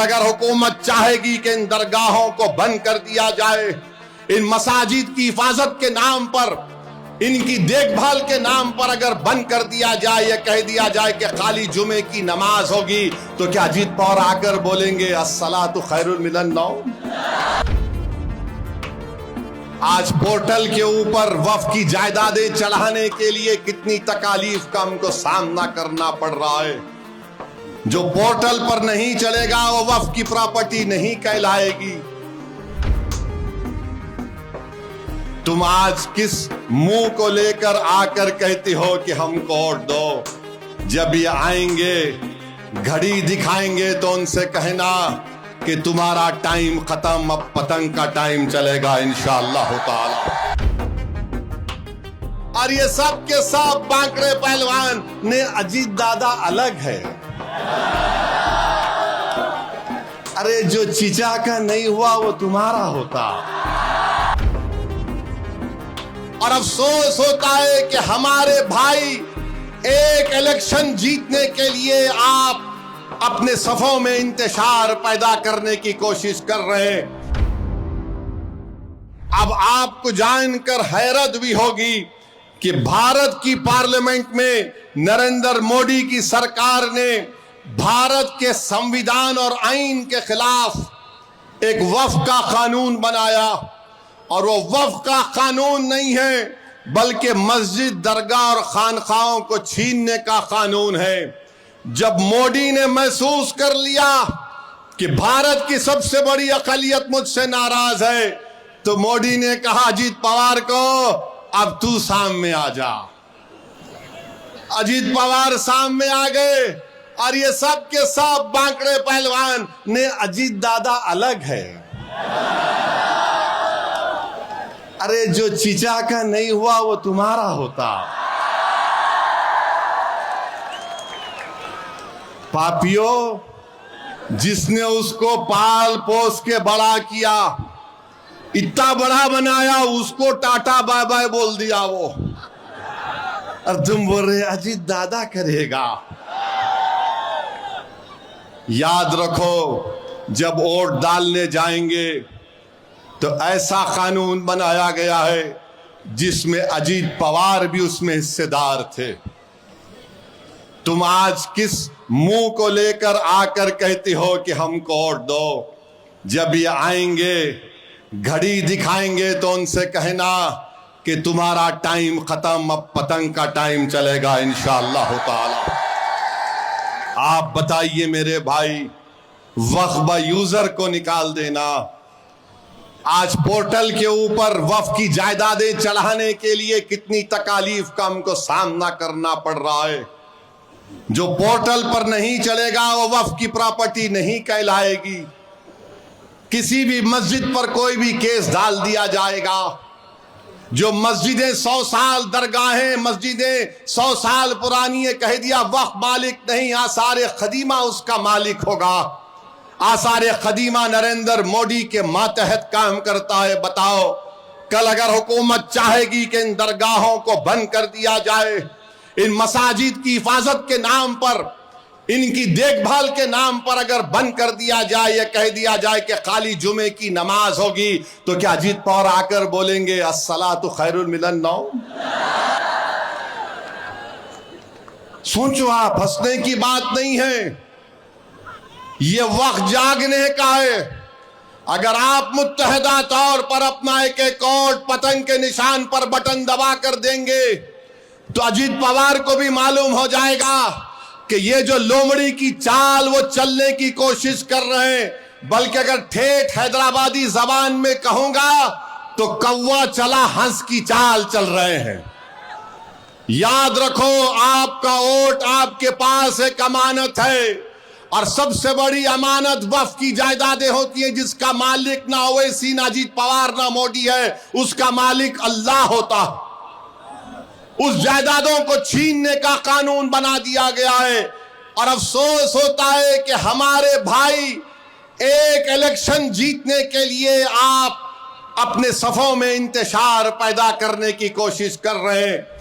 अगर हुकूमत चाहेगी कि इन दरगाहों को बंद कर दिया जाए, इन मसाजिद की हिफाजत के नाम पर, इनकी देखभाल के नाम पर अगर बंद कर दिया जाए या कह दिया जाए कि खाली जुमे की नमाज होगी, तो क्या अजीत पवार आकर बोलेंगे अस्सलातु खैरुन मिनन नौम? आज पोर्टल के ऊपर वक्फ की जायदादें चढ़ाने के लिए कितनी तकालीफ का हमको सामना करना पड़ रहा है। जो पोर्टल पर नहीं चलेगा वो वक्फ की प्रॉपर्टी नहीं कहलाएगी। तुम आज किस मुंह को लेकर आकर कहते हो कि हमको वोट दो? जब ये आएंगे, घड़ी दिखाएंगे, तो उनसे कहना कि तुम्हारा टाइम खत्म, अब पतंग का टाइम चलेगा इंशाअल्लाह ताला। और ये सब के सब बांकड़े पहलवान ने अजीत दादा अलग है। अरे जो चीचा का नहीं हुआ वो तुम्हारा होता। और अफसोस होता है कि हमारे भाई एक इलेक्शन जीतने के लिए आप अपने सफों में इंतशार पैदा करने की कोशिश कर रहे हैं। अब आपको जानकर हैरत भी होगी कि भारत की पार्लियामेंट में नरेंद्र मोदी की सरकार ने भारत के संविधान और आईन के खिलाफ एक वक्फ का कानून बनाया। और वो वक्फ का कानून नहीं है, बल्कि मस्जिद, दरगाह और खानखाहों को छीनने का कानून है। जब मोदी ने महसूस कर लिया कि भारत की सबसे बड़ी अक़लियत मुझसे नाराज है, तो मोदी ने कहा अजीत पवार को, अब तू सामने आ जा। अजीत पवार सामने आ गए। और ये सब के सब बांकड़े पहलवान ने अजीत दादा अलग है। अरे जो चीचा का नहीं हुआ वो तुम्हारा होता। पापियो, जिसने उसको पाल पोस के बड़ा किया, इतना बड़ा बनाया, उसको टाटा बाय बाय बोल दिया वो। और तुम बोल रहे अजीत दादा करेगा। याद रखो, जब वोट डालने जाएंगे तो ऐसा कानून बनाया गया है जिसमें अजीत पवार भी उसमें हिस्सेदार थे। तुम आज किस मुंह को लेकर आकर कहते हो कि हमको वोट दो? जब ये आएंगे, घड़ी दिखाएंगे, तो उनसे कहना कि तुम्हारा टाइम खत्म, अब पतंग का टाइम चलेगा इंशाअल्लाह ताला। आप बताइए मेरे भाई, वक्फ यूजर को निकाल देना। आज पोर्टल के ऊपर वक्फ की जायदादें चढ़ाने के लिए कितनी तकालीफ का हमको सामना करना पड़ रहा है। जो पोर्टल पर नहीं चलेगा वो वक्फ की प्रॉपर्टी नहीं कहलाएगी। किसी भी मस्जिद पर कोई भी केस डाल दिया जाएगा। जो मस्जिदें 100 साल, दरगाहें मस्जिदें 100 साल पुरानी है, कह दिया वक्फ मालिक नहीं, आसारे खदीमा उसका मालिक होगा। आसारे खदीमा नरेंद्र मोदी के मातहत काम करता है। बताओ, कल अगर हुकूमत चाहेगी कि इन दरगाहों को बंद कर दिया जाए, इन मसाजिद की हिफाजत के नाम पर, इनकी देखभाल के नाम पर अगर बंद कर दिया जाए या कह दिया जाए कि खाली जुमे की नमाज होगी, तो क्या अजीत पवार आकर बोलेंगे अस्सलातु खैरुन मिनन नौम? सोचो आप, हंसने की बात नहीं है, ये वक्त जागने का है। अगर आप मुत्तहदा तौर पर अपना एक एक वोट पतंग के निशान पर बटन दबा कर देंगे, तो अजीत पवार को भी मालूम हो जाएगा कि ये जो लोमड़ी की चाल वो चलने की कोशिश कर रहे हैं। बल्कि अगर ठेठ हैदराबादी जबान में कहूंगा तो कौवा चला हंस की चाल चल रहे हैं। याद रखो, आपका वोट आपके पास एक अमानत है, और सबसे बड़ी अमानत वक्फ की जायदादें होती है, जिसका मालिक ना ओवैसी, ना अजीत पवार, ना मोदी है, उसका मालिक अल्लाह होता। उस जायदादों को छीनने का कानून बना दिया गया है। और अफसोस होता है कि हमारे भाई एक इलेक्शन जीतने के लिए आप अपने सफों में इंतशार पैदा करने की कोशिश कर रहे हैं।